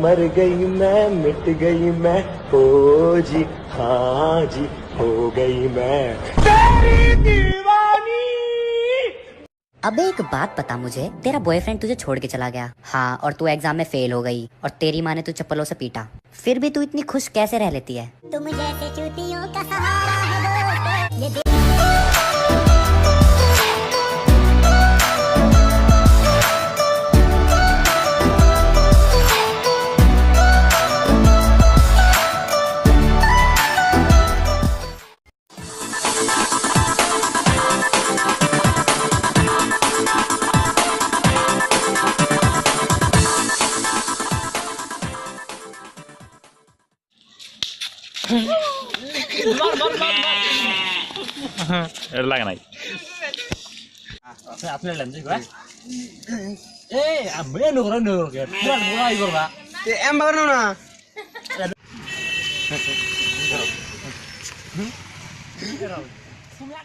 मर गई मैं मिट गई मैं ओ जी हाँ जी हो गई मैं तेरी दीवानी। अब एक बात बता मुझे, तेरा बॉयफ्रेंड तुझे छोड़ के चला गया, हाँ, और तू एग्जाम में फेल हो गई और तेरी माँ ने तू चप्पलों से पीटा, फिर भी तू इतनी खुश कैसे रह लेती है? तुम जैसे चूतियों का सहारा है दोस्तों, ये লাগে নাই আপনি লেনজি গা এই আমি নগর নগর কে পুরা বড়াই করবা তে এম বাগানো না তুমি